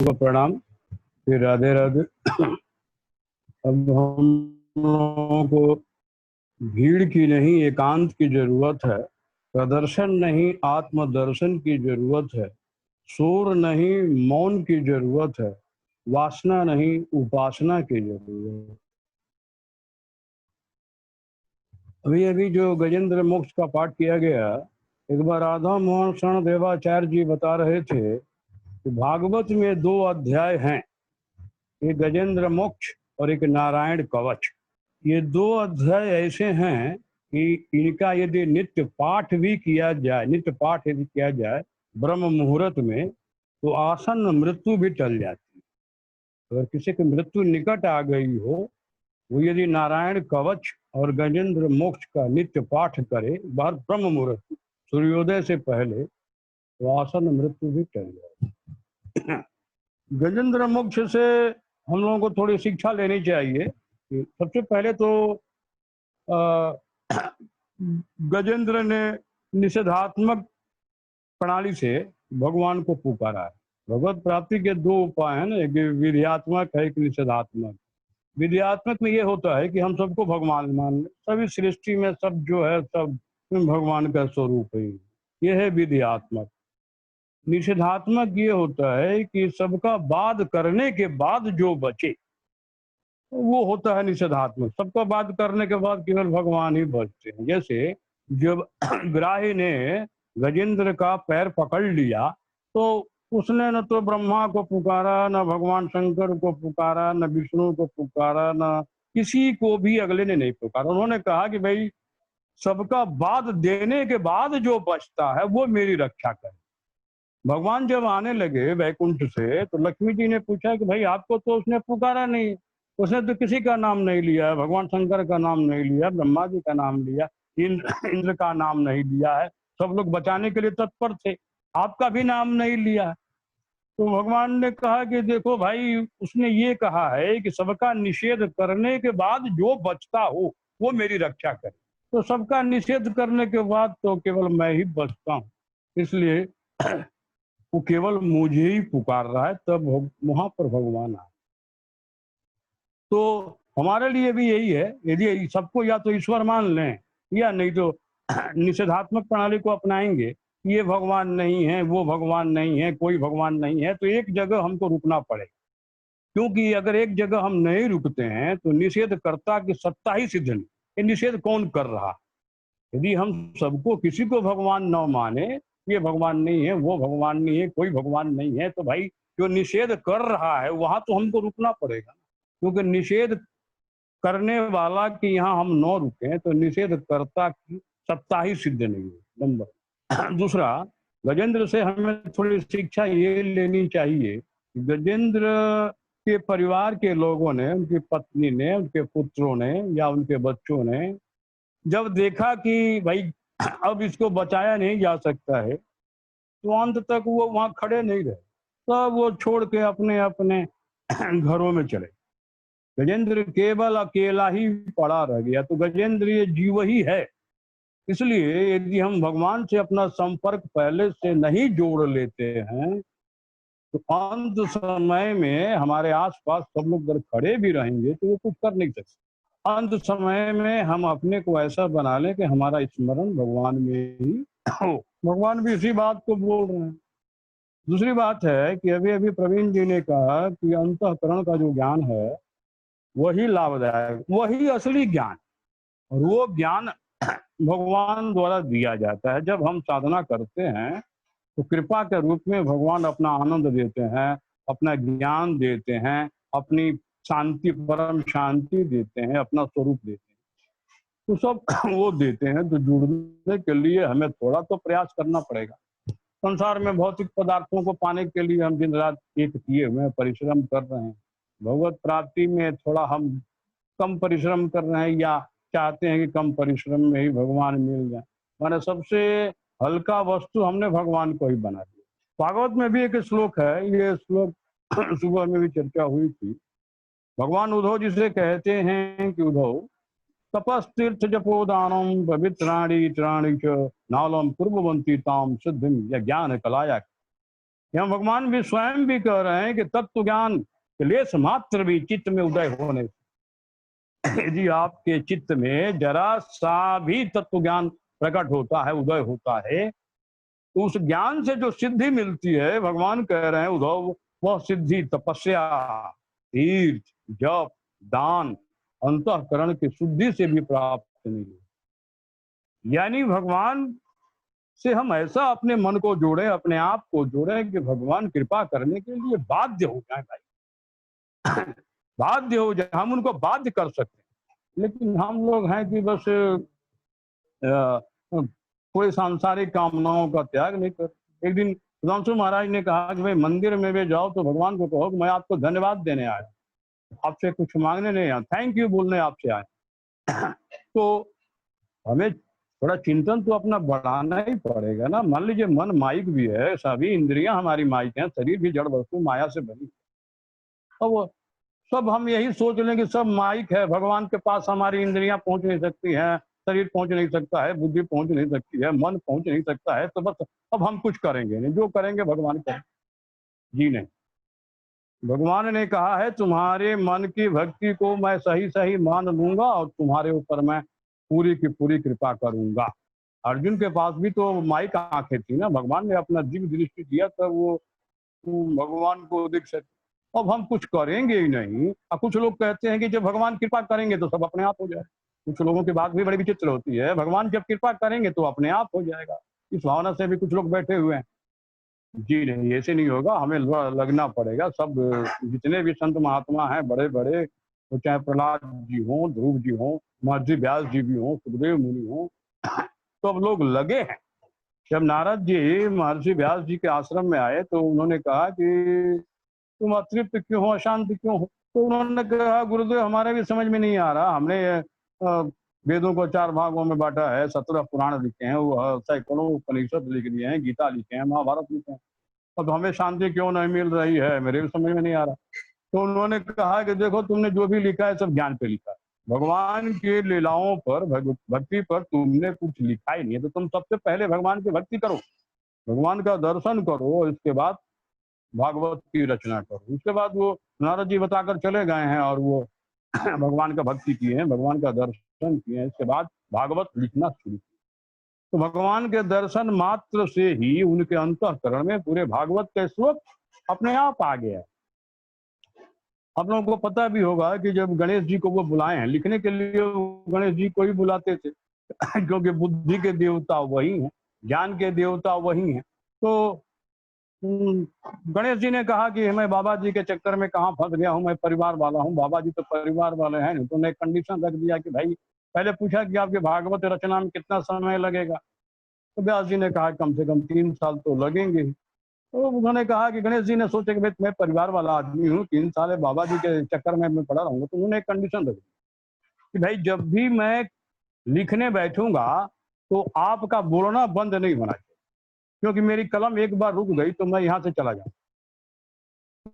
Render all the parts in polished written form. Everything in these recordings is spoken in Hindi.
को प्रणाम, फिर राधे राधे। अब हम लोगों को भीड़ की नहीं एकांत की जरूरत है, प्रदर्शन नहीं आत्मदर्शन की जरूरत है, शोर नहीं मौन की जरूरत है, वासना नहीं उपासना की जरूरत है। अभी अभी जो गजेंद्र मोक्ष का पाठ किया गया, एक बार राधा मोहन शरण देवाचार्य जी बता रहे थे कि भागवत में दो अध्याय हैं, एक गजेंद्र मोक्ष और एक नारायण कवच। ये दो अध्याय ऐसे हैं कि इनका यदि नित्य पाठ भी किया जाए, नित्य पाठ यदि किया जाए ब्रह्म मुहूर्त में, तो आसन्न मृत्यु भी टल जाती है। अगर किसी की मृत्यु निकट आ गई हो, वो यदि नारायण कवच और गजेंद्र मोक्ष का नित्य पाठ करे बार ब्रह्म मुहूर्त सूर्योदय से पहले, तो आसन्न मृत्यु भी टल जाए। गजेंद्र मोक्ष से हम लोगों को थोड़ी शिक्षा लेनी चाहिए। सबसे पहले तो गजेंद्र ने निषेधात्मक प्रणाली से भगवान को पुकारा है। भगवत प्राप्ति के दो उपाय हैं ना, एक विधियात्मक है, एक निषेधात्मक। विधियात्मक में ये होता है कि हम सबको भगवान मान लें, सभी सृष्टि में सब जो है सब भगवान का स्वरूप है, ये है विधियात्मक। निषेधात्मक ये होता है कि सबका वाद करने के बाद जो बचे वो होता है निषेधात्मक। सबका बात करने के बाद केवल भगवान ही बचते हैं। जैसे जब ग्राही ने गजेंद्र का पैर पकड़ लिया, तो उसने न तो ब्रह्मा को पुकारा, न भगवान शंकर को पुकारा, न विष्णु को पुकारा, न किसी को भी अगले ने नहीं पुकारा। उन्होंने कहा कि भाई सबका बात देने के बाद जो बचता है वो मेरी रक्षा करे। भगवान जब आने लगे वैकुंठ से, तो लक्ष्मी जी ने पूछा कि भाई आपको तो उसने पुकारा नहीं, उसने तो किसी का नाम नहीं लिया है, भगवान शंकर का नाम नहीं लिया, ब्रह्मा जी का नाम लिया, इंद्र का नाम नहीं लिया है, सब लोग बचाने के लिए तत्पर थे, आपका भी नाम नहीं लिया है। तो भगवान ने कहा कि देखो भाई, उसने ये कहा है कि सबका निषेध करने के बाद जो बचता हो वो मेरी रक्षा करे। तो सबका निषेध करने के बाद तो केवल मैं ही बचता हूँ, इसलिए वो केवल मुझे ही पुकार रहा है। तब वहां पर भगवान आए। तो हमारे लिए भी यही है, यदि सबको या तो ईश्वर मान लें या नहीं तो निषेधात्मक प्रणाली को अपनाएंगे, ये भगवान नहीं है, वो भगवान नहीं है, कोई भगवान नहीं है, तो एक जगह हमको रुकना पड़ेगा। क्योंकि अगर एक जगह हम नहीं रुकते हैं तो निषेधकर्ता की सत्ता ही सिद्ध नहीं। ये निषेध कौन कर रहा? यदि हम सबको किसी को भगवान न माने, ये भगवान नहीं है, वो भगवान नहीं है, कोई भगवान नहीं है, तो भाई जो निषेध कर रहा है वहां तो हमको रुकना पड़ेगा। क्योंकि निषेध करने वाला कि यहाँ हम न रुके तो निषेधकर्ता की सत्ता ही सिद्ध नहीं है। नंबर दूसरा, गजेंद्र से हमें थोड़ी शिक्षा ये लेनी चाहिए कि गजेंद्र के परिवार के लोगों ने, उनकी पत्नी ने, उनके पुत्रों ने या उनके बच्चों ने जब देखा कि भाई अब इसको बचाया नहीं जा सकता है, तो अंत तक वो वहां खड़े नहीं रहे, तब वो छोड़ के अपने अपने घरों में चले। गजेंद्र केवल अकेला ही पड़ा रह गया। तो गजेंद्र ये जीव ही है। इसलिए यदि हम भगवान से अपना संपर्क पहले से नहीं जोड़ लेते हैं, तो अंत समय में हमारे आसपास सब लोग अगर खड़े भी रहेंगे तो वो कुछ कर नहीं सकते। अंत समय में हम अपने को ऐसा बना लें कि हमारा स्मरण भगवान में ही हो। भगवान भी इसी बात को बोल रहे हैं। दूसरी बात है कि अभी अभी प्रवीण जी ने कहा कि अंतःकरण का जो ज्ञान है वही लाभदायक, वही असली ज्ञान, और वो ज्ञान भगवान द्वारा दिया जाता है। जब हम साधना करते हैं तो कृपा के रूप में भगवान अपना आनंद देते हैं, अपना ज्ञान देते हैं, अपनी शांति, परम शांति देते हैं, अपना स्वरूप देते हैं, तो सब वो देते हैं। तो जुड़ने के लिए हमें थोड़ा तो प्रयास करना पड़ेगा। संसार में भौतिक पदार्थों को पाने के लिए हम दिन रात एक किए हुए परिश्रम कर रहे हैं। भगवत प्राप्ति में थोड़ा हम कम परिश्रम कर रहे हैं, या चाहते हैं कि कम परिश्रम में ही भगवान मिल जाए। माने सबसे हल्का वस्तु हमने भगवान को ही बना दिया। भागवत में भी एक श्लोक है, ये श्लोक सुबह में भी चर्चा हुई थी। भगवान उद्धव जी से कहते हैं कि उद्धव, तपस्तीर्थ जपोदानम पवित्राणि त्राणि च नालम पूर्ववंती ताम सिद्धिम या ज्ञान कलाया। यहाँ भगवान भी स्वयं भी कह रहे हैं कि तत्व ज्ञान क्लेश मात्र भी चित्त में उदय होने से, यदि आपके चित्त में जरा सा भी तत्व ज्ञान प्रकट होता है, उदय होता है, तो उस ज्ञान से जो सिद्धि मिलती है, भगवान कह रहे हैं उद्धव, वह सिद्धि तपस्या, तीर्थ, जप, दान, अंतःकरण की शुद्धि से भी प्राप्त नहीं है। यानी भगवान से हम ऐसा अपने मन को जोड़े, अपने आप को जोड़े कि भगवान कृपा करने के लिए बाध्य हो जाए भाई, बाध्य हो जाए, हम उनको बाध्य कर सकते हैं। लेकिन हम लोग हैं कि बस कोई सांसारिक कामनाओं का त्याग नहीं करते। एक दिन सुधांशु महाराज ने कहा कि भाई मंदिर में भी जाओ तो भगवान को कहो कि मैं आपको धन्यवाद देने आया, आपसे कुछ मांगने नहीं आया, थैंक यू बोलने आपसे आया। तो हमें थोड़ा चिंतन तो अपना बढ़ाना ही पड़ेगा ना। मान लीजिए मन माइक भी है, सभी इंद्रियां हमारी माइक हैं, शरीर भी जड़ वस्तु माया से बनी। अब सब हम यही सोच लें कि सब माइक है, भगवान के पास हमारी इंद्रियां पहुंच नहीं सकती हैं, शरीर पहुंच नहीं सकता है, बुद्धि पहुंच नहीं सकती है, मन पहुंच नहीं सकता है, तो बस अब हम कुछ करेंगे नहीं, जो करेंगे भगवान करें। जी नहीं, भगवान ने कहा है तुम्हारे मन की भक्ति को मैं सही सही मान लूंगा और तुम्हारे ऊपर मैं पूरी की पूरी कृपा करूंगा। अर्जुन के पास भी तो माइक आंखें थी ना, भगवान ने अपना दिव्य दृष्टि दिया तब वो भगवान को दिख सके। अब हम कुछ करेंगे ही नहीं। अब कुछ लोग कहते हैं कि जब भगवान कृपा करेंगे तो सब अपने आप हो जाए। कुछ लोगों की बात भी बड़ी विचित्र होती है, भगवान जब कृपा करेंगे तो अपने आप हो जाएगा, इस भावना से भी कुछ लोग बैठे हुए हैं। जी नहीं, ऐसे नहीं होगा, हमें लगना पड़ेगा। सब जितने भी संत महात्मा हैं बड़े बड़े, वो चाहे प्रहलाद जी हों, ध्रुव जी हों, महर्षि व्यास जी भी हों, सुखदेव मुनि हों, सब लोग लगे हैं। जब नारद जी महर्षि व्यास जी के आश्रम में आए तो उन्होंने कहा कि तुम अतृप्त क्यों हो, अशांत क्यों हो? तो उन्होंने कहा गुरुदेव हमारे भी समझ में नहीं आ रहा, हमने वेदों को 4 भागों में बांटा है, 17 पुराण लिखे हैं, वो सैकड़ों उपनिषद लिख दिए हैं, गीता लिखे हैं, महाभारत लिखे हैं, अब हमें शांति क्यों नहीं मिल रही है, मेरे भी समझ में नहीं आ रहा। तो उन्होंने कहा कि देखो तुमने जो भी लिखा है सब ज्ञान पे लिखा है, भगवान की लीलाओं पर, भक्ति पर तुमने कुछ लिखा ही नहीं है। तो तुम सबसे पहले भगवान की भक्ति करो, भगवान का दर्शन करो, इसके बाद भागवत की रचना करो। उसके बाद वो नारद जी बताकर चले गए हैं और वो भगवान का भक्ति किए हैं, भगवान का दर्शन किए हैं, इसके बाद भागवत लिखना शुरू किया। तो भगवान के दर्शन मात्र से ही उनके अंतःकरण में पूरे भागवत का श्लोक अपने आप आ गया। आप लोगों को पता भी होगा कि जब गणेश जी को वो बुलाए हैं लिखने के लिए, गणेश जी को ही बुलाते थे क्योंकि बुद्धि के देवता वही हैं, ज्ञान के देवता वही हैं। तो गणेश जी ने कहा कि मैं बाबा जी के चक्कर में कहाँ फंस गया हूँ, मैं परिवार वाला हूँ, बाबा जी तो परिवार वाले हैं नहीं। तो उन्होंने कंडीशन रख दिया कि भाई, पहले पूछा कि आपके भागवत रचना में कितना समय लगेगा, तो व्यास जी ने कहा कम से कम 3 साल तो लगेंगे। तो उन्होंने कहा कि गणेश जी ने सोचा कि भाई मैं परिवार वाला आदमी हूँ, 3 साल बाबा जी के चक्कर में मैं पड़ा रहूंगा। तो उन्होंने एक कंडीशन रख दी कि भाई जब भी मैं लिखने बैठूंगा तो आपका बोलना बंद नहीं होना चाहिए, क्योंकि मेरी कलम एक बार रुक गई तो मैं यहाँ से चला जाऊँ।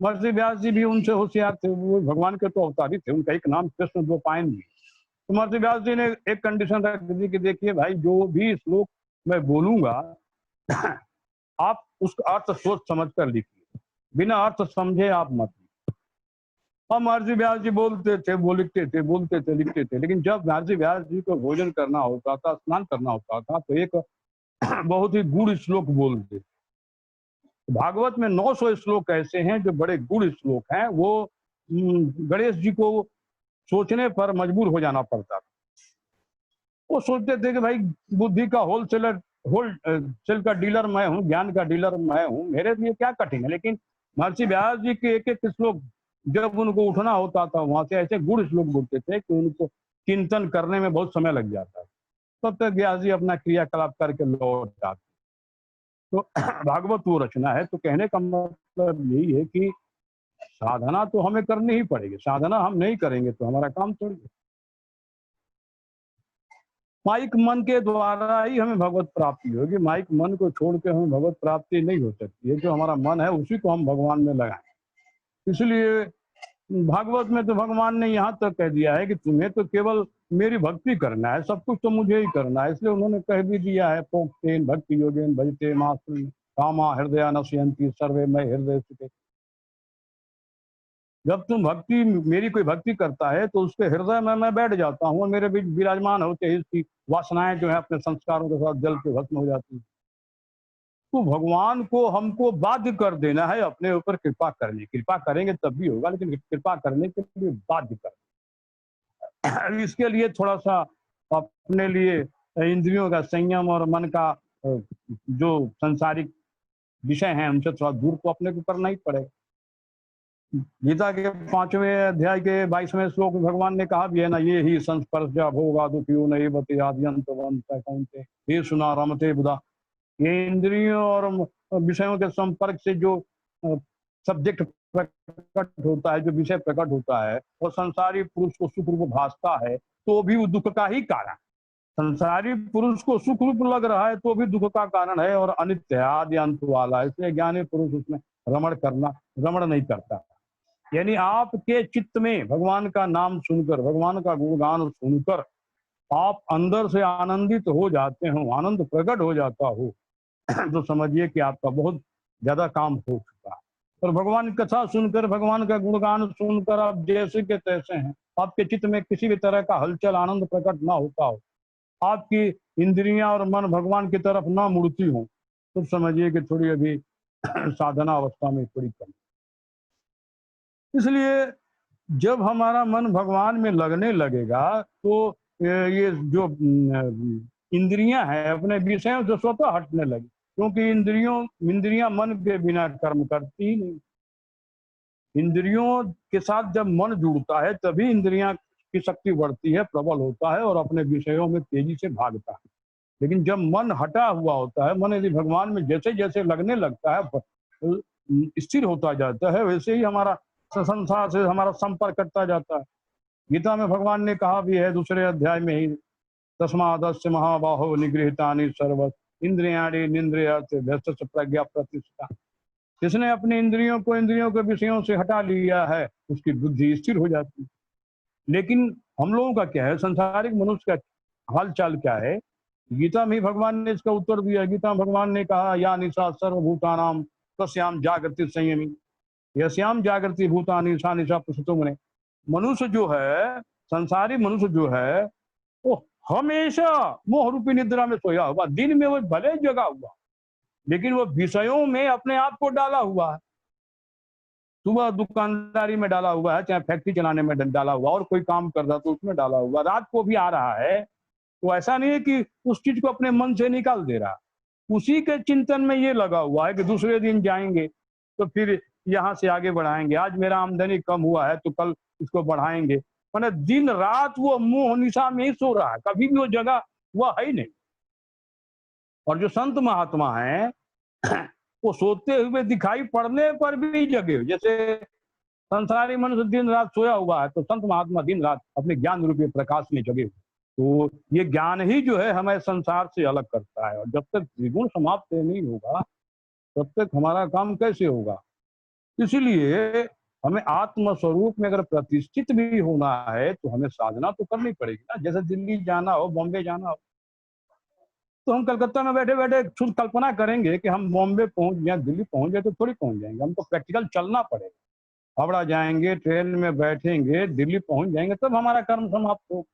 महर्षि व्यास जी भी उनसे होशियार थे, वो भगवान के तो अवतारी थे, उनका एक नाम कृष्ण द्वैपायन भी। तो महर्षि व्यास जी ने एक कंडीशन रख दी कि देखिए भाई, जो भी श्लोक मैं बोलूंगा आप उसका अर्थ सोच समझ कर लिखिए, बिना अर्थ समझे आप मत लिखिए। और महर्षि व्यास जी बोलते थे, वो लिखते थे, बोलते थे, लिखते थे। लेकिन जब महर्षि व्यास जी को भोजन करना होता था, स्नान करना होता था, तो एक बहुत ही गूढ़ श्लोक बोलते। भागवत में 900 श्लोक ऐसे हैं जो बड़े गूढ़ श्लोक हैं। वो गणेश जी को सोचने पर मजबूर हो जाना पड़ता था। वो सोचते थे कि भाई बुद्धि का होलसेल का डीलर मैं हूँ, ज्ञान का डीलर मैं हूँ, मेरे लिए क्या कठिन है। लेकिन महर्षि व्यास जी के एक एक श्लोक जब उनको उठना होता था वहां से, ऐसे गूढ़ श्लोक बोलते थे कि उनको चिंतन करने में बहुत समय लग जाता है। तब तक व्यास जी अपना क्रियाकलाप करके लौट आते। तो भागवत वो रचना है। तो कहने का मतलब यही है कि साधना तो हमें करनी ही पड़ेगी, साधना हम नहीं करेंगे तो हमारा काम थोड़ी है। माइक मन के द्वारा ही हमें भगवत प्राप्ति होगी, माइक मन को छोड़ के हमें भगवत प्राप्ति नहीं हो सकती है। जो हमारा मन है उसी को हम भगवान में लगाएं। इसलिए भागवत में तो भगवान ने यहाँ तक कह दिया है कि तुम्हें तो केवल मेरी भक्ति करना है, सब कुछ तो मुझे ही करना है। इसलिए उन्होंने कह भी दिया है, प्रोक्तेन भक्ति योगेन भजते मां। कामा हृदय नश्यन्ति सर्वे मय हृदय सुखे। जब तुम भक्ति मेरी कोई भक्ति करता है तो उसके हृदय में मैं बैठ जाता हूँ और मेरे बीच विराजमान होते ही उसकी वासनाएं जो है अपने संस्कारों के साथ जल के भस्म हो जाती है। तो भगवान को हमको बाध्य कर देना है अपने ऊपर कृपा करने। कृपा करेंगे तब भी होगा, लेकिन कृपा करने के लिए बाध्य कर। इसके लिए थोड़ा सा अपने लिए इंद्रियों का संयम और मन का जो सांसारिक विषय है उनसे थोड़ा दूर को अपने को करना ही पड़ेगा। गीता के 5वें अध्याय के 22वें श्लोक में भगवान ने कहा भी है ना, ये ही संस्पर्श भोगा दुखियो नहीं बते आद्यंत ये सुना रमते बुधा। ये इंद्रियों और विषयों के संपर्क से जो सब्जेक्ट प्रकट होता है, जो विषय प्रकट होता है, वो संसारी पुरुष को सुख रूप भासता है तो भी वो दुख का ही कारण। संसारी पुरुष को सुख रूप लग रहा है तो भी दुख का कारण है और अनित्य आदि अंत वाला है, इसलिए ज्ञानी पुरुष उसमें रमण नहीं करता। यानी आपके चित्त में भगवान का नाम सुनकर, भगवान का गुणगान सुनकर आप अंदर से आनंदित हो जाते हो, आनंद प्रकट हो जाता हो, तो समझिए कि आपका बहुत ज्यादा काम हो चुका है। और भगवान की कथा सुनकर, भगवान का गुणगान सुनकर आप जैसे के तैसे हैं, आपके चित्त में किसी भी तरह का हलचल आनंद प्रकट ना होता हो, आपकी इंद्रियां और मन भगवान की तरफ ना मुड़ती हो, तो समझिए कि थोड़ी अभी साधना अवस्था में थोड़ी कम। इसलिए जब हमारा मन भगवान में लगने लगेगा तो ये जो इंद्रियां हैं अपने विषयों से स्वतः हटने लगी, क्योंकि इंद्रियां मन के बिना कर्म करती ही नहीं। इंद्रियों के साथ जब मन जुड़ता है तभी इंद्रियां की शक्ति बढ़ती है, प्रबल होता है और अपने विषयों में तेजी से भागता है। लेकिन जब मन हटा हुआ होता है, मन यदि भगवान में जैसे जैसे लगने लगता है, स्थिर होता जाता है, वैसे ही हमारा संसार से हमारा संपर्क करता जाता है। गीता में भगवान ने कहा भी है 2 अध्याय में ही, तस्मादस्य महाबाहो निगृहीतानि सर्व इंद्रियाणि निंद्रियार्थ प्रज्ञा प्रतिष्ठा। जिसने अपनी इंद्रियों के विषयों से हटा लिया है उसकी बुद्धि स्थिर हो जाती है। लेकिन हम लोगों का क्या है, संसारिक मनुष्य का हाल चाल क्या है? गीता में भगवान ने इसका उत्तर दिया। गीता में भगवान ने कहा, या निशा सर्वभूतानाम तस्याम जागृति संयमी यस्याम जागृति भूतानि सा निशा प्रसुतो मुने। मनुष्य जो है, संसारी मनुष्य जो है, वो हमेशा मोह रूपी निद्रा में सोया हुआ। दिन में वो भले जगा हुआ, लेकिन वो विषयों में अपने आप को डाला हुआ है। सुबह दुकानदारी में डाला हुआ है, चाहे फैक्ट्री चलाने में डाला हुआ, और कोई काम कर रहा तो उसमें डाला हुआ, रात को भी आ रहा है। तो ऐसा नहीं है कि उस चीज को अपने मन से निकाल दे रहा, उसी के चिंतन में ये लगा हुआ है कि दूसरे दिन जाएंगे तो फिर यहाँ से आगे बढ़ाएंगे, आज मेरा आमदनी कम हुआ है तो कल इसको बढ़ाएंगे। मैंने दिन रात वो मोह निशा में ही सो रहा है, कभी भी वो जगह हुआ है ही नहीं। और जो संत महात्मा हैं वो सोते हुए दिखाई पड़ने पर भी जगे। जैसे संसारी मनुष्य दिन रात सोया हुआ है, तो संत महात्मा दिन रात अपने ज्ञान रूपी प्रकाश में जगे। तो ये ज्ञान ही जो है हमें संसार से अलग करता है, और जब तक त्रिगुण समाप्त नहीं होगा तब तक हमारा काम कैसे होगा? इसीलिए हमें आत्म स्वरूप में अगर प्रतिष्ठित भी होना है तो हमें साधना तो करनी पड़ेगी ना। जैसे दिल्ली जाना हो, बॉम्बे जाना हो, तो हम कलकत्ता में बैठे बैठे शुद्ध कल्पना करेंगे कि हम बॉम्बे पहुंच गए, दिल्ली पहुंच गए, तो थोड़ी पहुंच जाएंगे। हमको प्रैक्टिकल चलना पड़ेगा। हावड़ा जाएंगे, ट्रेन में बैठेंगे, दिल्ली पहुंच जाएंगे, तब हमारा कर्म समाप्त हो।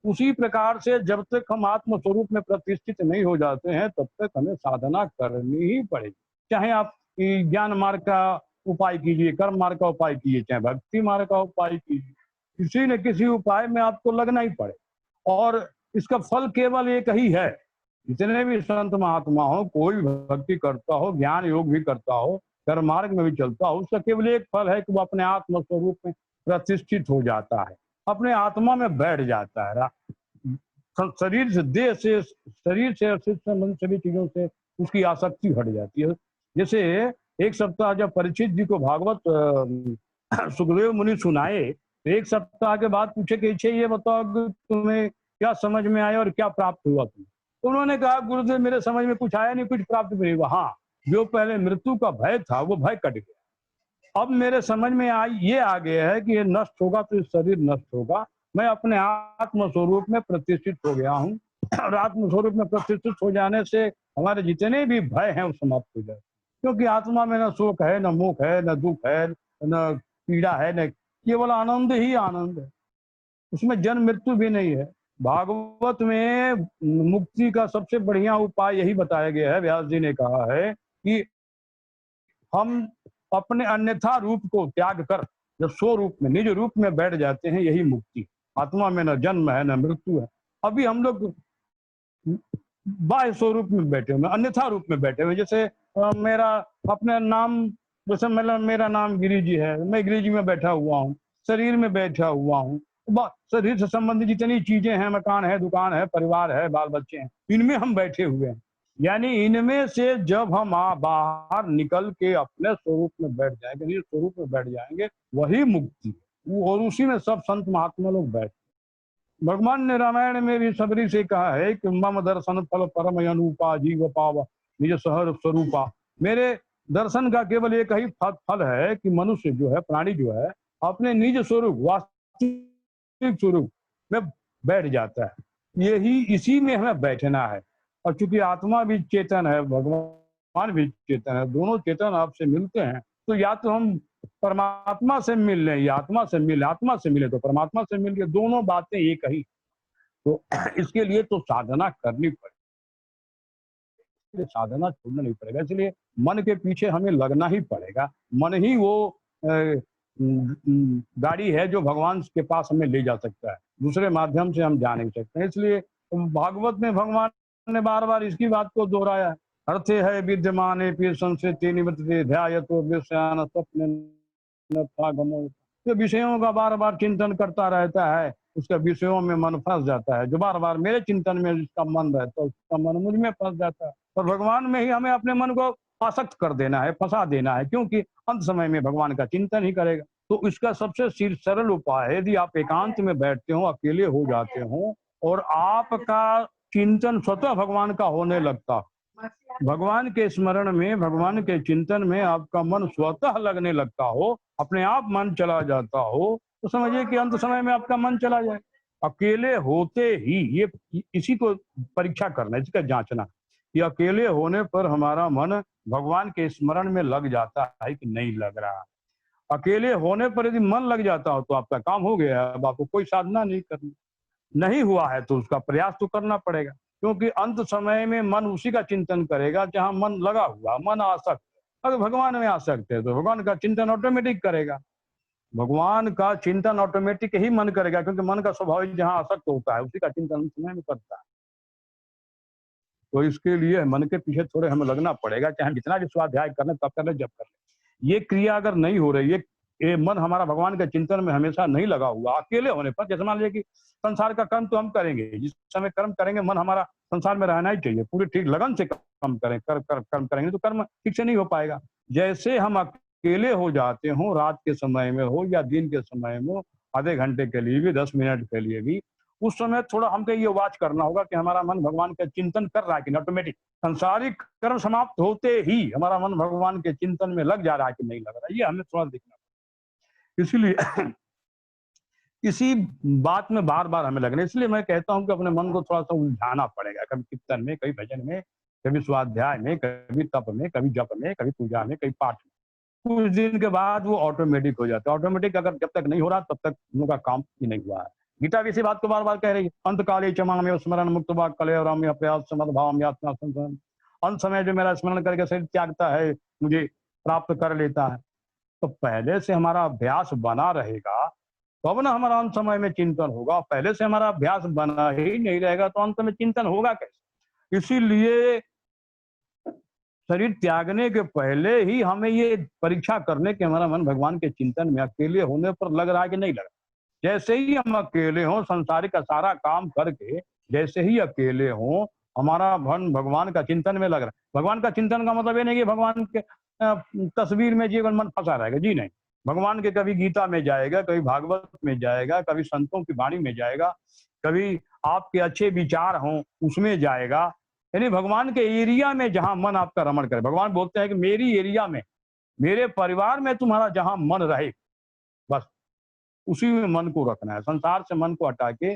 उसी प्रकार से जब तक हम आत्म स्वरूप में प्रतिष्ठित नहीं हो जाते हैं तब तक हमें साधना करनी ही पड़ेगी। चाहे आप ज्ञान मार्ग का उपाय कीजिए, कर्म मार्ग का उपाय कीजिए, चाहे भक्ति मार्ग का उपाय कीजिए, किसी न किसी उपाय में आपको लगना ही पड़े। और इसका फल केवल एक ही है। जितने भी संत महात्मा हो, कोई भक्ति करता हो, ज्ञान योग भी करता हो, कर्म मार्ग में भी चलता हो, उसका केवल एक फल है कि वो अपने आत्म स्वरूप में प्रतिष्ठित हो जाता है, अपने आत्मा में बैठ जाता है। शरीर से, देह से, शरीर से संबंधित सभी चीजों से उसकी आसक्ति हट जाती है। जैसे एक सप्ताह जब परीक्षित जी को भागवत सुखदेव मुनि सुनाए, तो एक सप्ताह के बाद पूछे कि इच्छे ये बताओ कि तुम्हें क्या समझ में आया और क्या प्राप्त हुआ तुम्हें? तो उन्होंने कहा, गुरुदेव मेरे समझ में कुछ आया नहीं, कुछ प्राप्त नहीं हुआ। हाँ, जो पहले मृत्यु का भय था वो भय कट गया। अब मेरे समझ में ये आ गया है कि ये नष्ट होगा तो शरीर नष्ट होगा, मैं अपने आत्म स्वरूप में प्रतिष्ठित हो गया हूँ। और आत्म स्वरूप में प्रतिष्ठित हो जाने से हमारे जितने भी भय हैं वो समाप्त हो जाए, क्योंकि आत्मा में न शोक है, न मोह है, न दुख है, न पीड़ा है, न केवल आनंद ही आनंद है। उसमें जन्म मृत्यु भी नहीं है। भागवत में मुक्ति का सबसे बढ़िया उपाय यही बताया गया है। व्यास जी ने कहा है कि हम अपने अन्यथा रूप को त्याग कर जब स्व रूप में, निज रूप में बैठ जाते हैं, यही मुक्ति। आत्मा में न जन्म है, न मृत्यु है। अभी हम लोग बाह्य स्वरूप में बैठे हुए, अन्यथा रूप में बैठे हुए। जैसे मेरा अपने नाम, जैसे मेरा नाम गिरी जी है, मैं गिरी जी में बैठा हुआ हूँ, शरीर में बैठा हुआ हूँ। शरीर से संबंधित जितनी चीजें हैं, मकान है, दुकान है, परिवार है, बाल बच्चे हैं, इनमें हम बैठे हुए हैं। यानी इनमें से जब हम बाहर निकल के अपने स्वरूप में बैठ जाएंगे, निज स्वरूप में बैठ जाएंगे, वही मुक्ति है। और उसी में सब संत महात्मा लोग बैठ। भगवान ने रामायण में भी सबरी से कहा है कि मम दर्शन फल परम अनुपा जीव पाव निज सहर स्वरूपा। मेरे दर्शन का केवल एक ही फल है कि मनुष्य जो है, प्राणी जो है, अपने निज स्वरूप, वास्तविक स्वरूप में बैठ जाता है। यही, इसी में हमें बैठना है। और चूंकि आत्मा भी चेतन है, भगवान भी चेतन है, दोनों चेतन आपसे मिलते हैं, तो या तो हम परमात्मा से मिल लें या आत्मा से मिले, आत्मा से मिले तो परमात्मा से मिल गए, दोनों बातें एक ही। तो इसके लिए तो साधना करनी पड़ेगी, साधना छोड़ना नहीं पड़ेगा। इसलिए मन के पीछे हमें लगना ही पड़ेगा। मन ही वो गाड़ी है जो भगवान के पास हमें ले जा सकता है, दूसरे माध्यम से हम जा नहीं सकते। इसलिए भागवत में भगवान ने बार बार इसकी बात को दोहराया है। अर्थे है विद्यमान संस्कृति निवृत्ति ध्यायतो विषयान स्वप्न जो विषयों का बार बार चिंतन करता रहता है, उसका विषयों में मन फंस जाता है। जो बार बार मेरे चिंतन में जिसका मन रहता है, उसका मन मुझ में फंस जाता है। और भगवान में ही हमें अपने मन को आसक्त कर देना है, फंसा देना है, क्योंकि अंत समय में भगवान का चिंतन ही करेगा। तो इसका सबसे सरल उपाय है, यदि आप एकांत में बैठते हो, अकेले हो जाते हो और आपका चिंतन स्वतः भगवान का होने लगता, भगवान के स्मरण में, भगवान के चिंतन में आपका मन स्वतः लगने लगता हो, अपने आप मन चला जाता हो, तो समझिए कि अंत समय में आपका मन चला जाए। अकेले होते ही, ये इसी को परीक्षा करना, इसका जांचना कि अकेले होने पर हमारा मन भगवान के स्मरण में लग जाता है कि नहीं लग रहा। अकेले होने पर यदि मन लग जाता हो तो आपका काम हो गया, अब आपको कोई साधना नहीं करनी। नहीं हुआ है तो उसका प्रयास तो करना पड़ेगा, क्योंकि अंत समय में मन उसी का चिंतन करेगा जहां मन लगा हुआ, मन आसक्त। अगर भगवान में आसक्त है तो भगवान का चिंतन ऑटोमेटिक करेगा, भगवान का चिंतन ऑटोमेटिक ही मन करेगा, क्योंकि मन का स्वभाव जहां आसक्त होता है उसी का चिंतन उस समय में करता है। तो इसके लिए मन के पीछे थोड़े हमें लगना पड़ेगा, चाहे जितना भी स्वाध्याय करना तब कर ले जब कर ले। ये क्रिया अगर नहीं हो रही है, ये मन हमारा भगवान के चिंतन में हमेशा नहीं लगा हुआ, अकेले होने पर, जैसे मान लीजिए कि संसार का कर्म तो हम करेंगे, जिस समय कर्म करेंगे मन हमारा संसार में रहना ही चाहिए, पूरी ठीक लगन से कर्म करें, कर्म करेंगे तो कर्म ठीक से नहीं हो पाएगा। जैसे हम अकेले हो जाते हो, रात के समय में हो या दिन के समय में हो, आधे घंटे के लिए भी, 10 मिनट के लिए भी, उस समय थोड़ा हमको ये वाच करना होगा कि हमारा मन भगवान का चिंतन कर रहा है कि ऑटोमेटिक संसारिक कर्म समाप्त होते ही हमारा मन भगवान के चिंतन में लग जा रहा है कि नहीं लग रहा है, ये हमें थोड़ा देखना। इसलिए इसी बात में बार बार हमें लगना, इसलिए मैं कहता हूं कि अपने मन को थोड़ा सा उलझाना पड़ेगा, कभी कीर्तन में, कभी भजन में, कभी स्वाध्याय में, कभी तप में, कभी जप में, कभी पूजा में, कभी पाठ में। कुछ दिन के बाद वो ऑटोमेटिक हो जाता है। ऑटोमेटिक अगर जब तक नहीं हो रहा तब तक उनका काम ही नहीं हुआ है। गीता भी इसी बात को बार बार कह रही है, अंत काले चमाम स्मरण मुक्त कले राम्य प्रयास समद्भाव यात्रा संसरण। अंत समय जो मेरा स्मरण करके शरीर त्यागता है, मुझे प्राप्त कर लेता है। तो पहले से हमारा अभ्यास बना रहेगा तब ना हमारा अंत समय में चिंतन होगा। पहले से हमारा अभ्यास बना ही नहीं रहेगा तो अंत में चिंतन होगा कैसे। इसीलिए शरीर त्यागने के पहले ही हमें ये परीक्षा करने के हमारा मन भगवान के चिंतन में अकेले होने पर लग रहा है कि नहीं लग रहा। जैसे ही हम अकेले हों, संसारिक का सारा काम करके जैसे ही अकेले हों, हमारा मन भगवान का चिंतन में लग रहा है। भगवान का चिंतन का मतलब ये नहीं कि भगवान के तस्वीर में जीवन मन फंसा रहेगा, जी नहीं। भगवान के कभी गीता में जाएगा, कभी भागवत में जाएगा, कभी संतों की वाणी में जाएगा, कभी आपके अच्छे विचार हों उसमें जाएगा। यानी भगवान के एरिया में जहां मन आपका रमण करे। भगवान बोलते हैं कि मेरी एरिया में, मेरे परिवार में तुम्हारा जहां मन रहे, बस उसी में मन को रखना है। संसार से मन को हटा के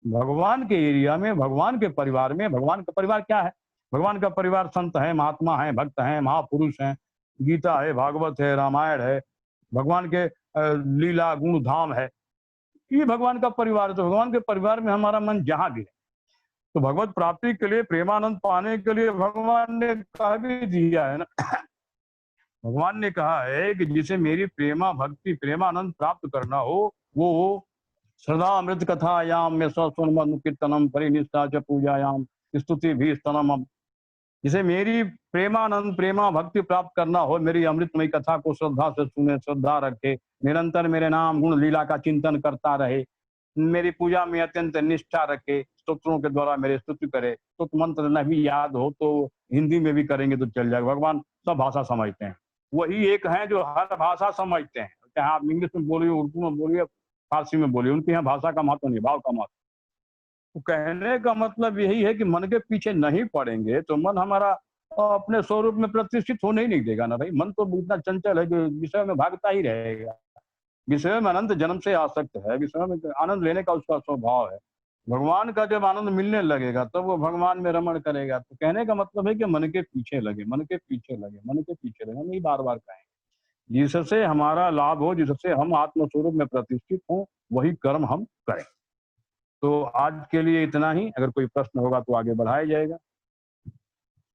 भगवान के एरिया में, भगवान के परिवार में, भगवान का परिवार क्या है? भगवान का परिवार संत है, महात्मा है, भक्त हैं, महापुरुष हैं, गीता है, भागवत है, रामायण है, भगवान के लीला गुण धाम है, ये भगवान का परिवार है। तो भगवान के परिवार में हमारा मन जहां भी है, तो भगवत प्राप्ति के लिए, प्रेमानंद पाने के लिए भगवान ने कहा भी दिया है ना। भगवान ने कहा है कि जिसे मेरी प्रेमा भक्ति प्रेमानंद प्राप्त करना हो, वो सदा अमृत कथायाम में स्वस्वन कीर्तनम परिनिष्ठा च पूजायाम स्तुति भी स्तनम। जिसे मेरी प्रेमानंद प्रेमा भक्ति प्राप्त करना हो, मेरी अमृतमय कथा को श्रद्धा से सुने, श्रद्धा रखे, निरंतर मेरे नाम गुण लीला का चिंतन करता रहे, मेरी पूजा में अत्यंत निष्ठा रखे, स्तोत्रों के द्वारा मेरे स्तुति करे। स्तुति मंत्र न भी याद हो तो हिंदी में भी करेंगे तो चल जाएगा। भगवान सब भाषा समझते हैं, वही एक है जो हर भाषा समझते हैं, चाहे आप इंग्लिश में बोलिए, उर्दू में बोलिए, फारसी में बोलिए, उनके यहाँ भाषा का महत्व नहीं, भाव का महत्व। तो कहने का मतलब यही है कि मन के पीछे नहीं पड़ेंगे तो मन हमारा अपने स्वरूप में प्रतिष्ठित होने ही नहीं देगा ना भाई। मन तो इतना चंचल है कि विषय में भागता ही रहेगा, विषय में अनंत जन्म से आसक्त है, विषय में आनंद लेने का उसका स्वभाव है। भगवान का जब आनंद मिलने लगेगा तब वो भगवान में रमण करेगा। तो कहने का मतलब है कि मन के पीछे लगे, मन के पीछे लगे, मन के पीछे लगे, हम यही बार बार कहेंगे। जिससे हमारा लाभ हो, जिससे हम आत्मस्वरूप में प्रतिष्ठित हों, वही कर्म हम करें। तो आज के लिए इतना ही। अगर कोई प्रश्न होगा तो आगे बढ़ाया जाएगा।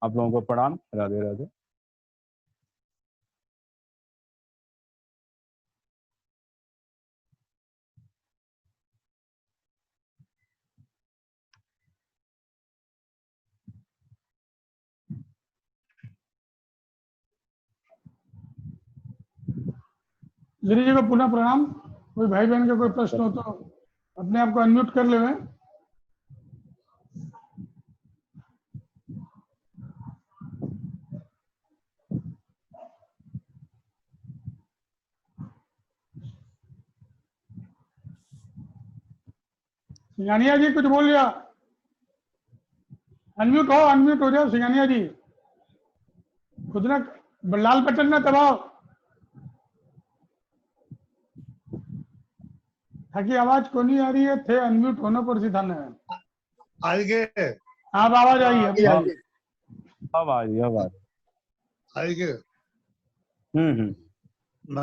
आप लोगों को प्रणाम, राधे राधे। गिरी जी को पुनः प्रणाम। कोई भाई बहन का कोई प्रश्न हो तो अपने आप को अनम्यूट कर ले। सिंगानिया जी कुछ बोल लिया, अनम्यूट हो जाओ सिंगानिया जी। खुद ना लाल बटन ना दबाओ ताकि आवाज को नहीं आ रही है, थे अनम्यूट होना पड़ था ना। आगे आप आवाज आई है, अभी आई। अब आ रही, अब आ रही। आगे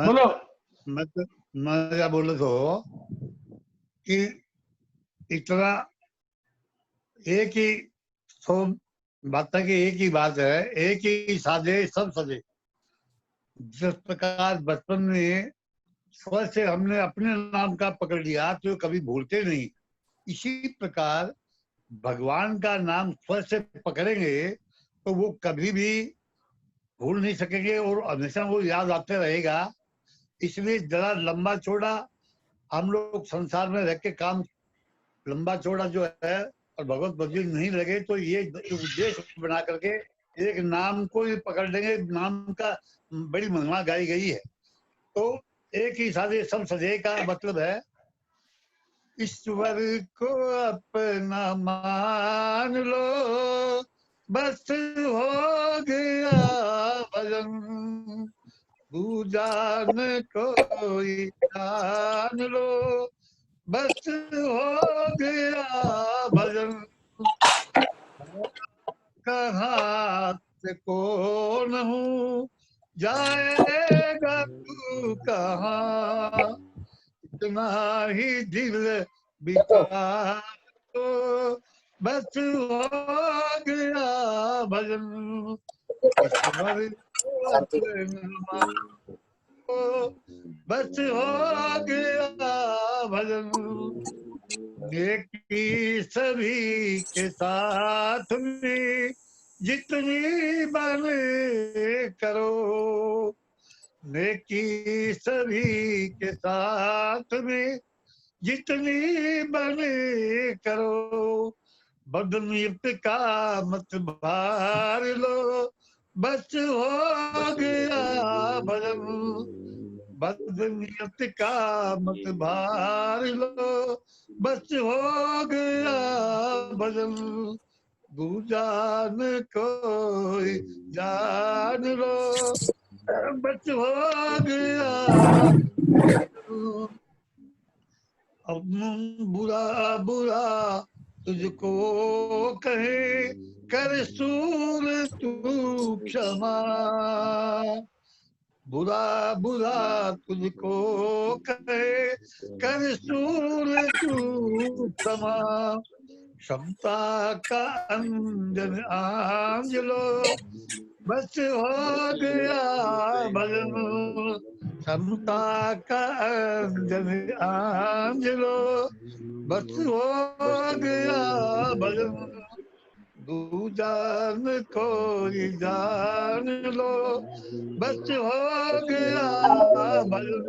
बोलो। मैं क्या बोले तो कि इतना एक ही तो बात है कि एक ही बात है, एक ही साजे सब सजे। जिस प्रकार बचपन में स्वर से हमने अपने नाम का पकड़ लिया तो कभी भूलते नहीं, इसी प्रकार भगवान का नाम स्वर से पकड़ेंगे तो वो कभी भी भूल नहीं सकेंगे और हमेशा वो याद आते रहेगा। इसलिए जरा लंबा चौड़ा हम लोग संसार में रह के काम लंबा चौड़ा जो है और भगवत भक्ति नहीं लगे तो ये उद्देश्य बना करके एक नाम को ही पकड़ लेंगे। नाम का बड़ी महिमा गाई गई है। तो एक ही साजे सब सजे का मतलब है ईश्वर को अपना मान लो, बस हो गया भजन, पूजान कोई जान लो, बस हो गया भजन। कहाँ से कौन हूँ, जाएगा तू कहाँ, इतना ही दिल बिता तो बस हो गया भजन। ईश्वर बस हो गया भजन। नेकी सभी के साथ में जितनी बने करो, नेकी सभी के साथ में जितनी बने करो, बदनीयत का मत भार लो, बस हो गया भजन। बदनीयत का मत भार लो, बस हो गया भजन। जान कोई जान लो, बस हो गया। अब बुरा बुरा तुझको कहे कर सूर तू क्षमा, बुरा बुरा तुझको कहे कर सूर तू क्षमा, क्षमता का अंजन आंजलो बस हो गया भजन, क्षमता का अंजन आंजलो बस हो गया भजन, तू जान कोई जान लो बस हो गया भजन,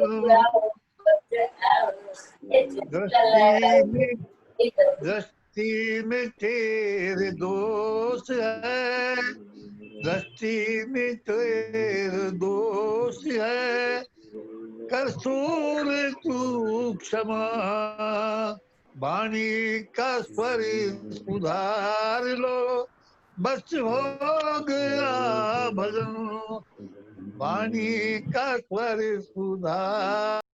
दृष्टि में तेरे दोष है, दृष्टि में तेरे दोष है, कसूर तू क्षमा, वाणी का स्वर सुधार लो बस हो गया भजन, वाणी का स्वर सुधार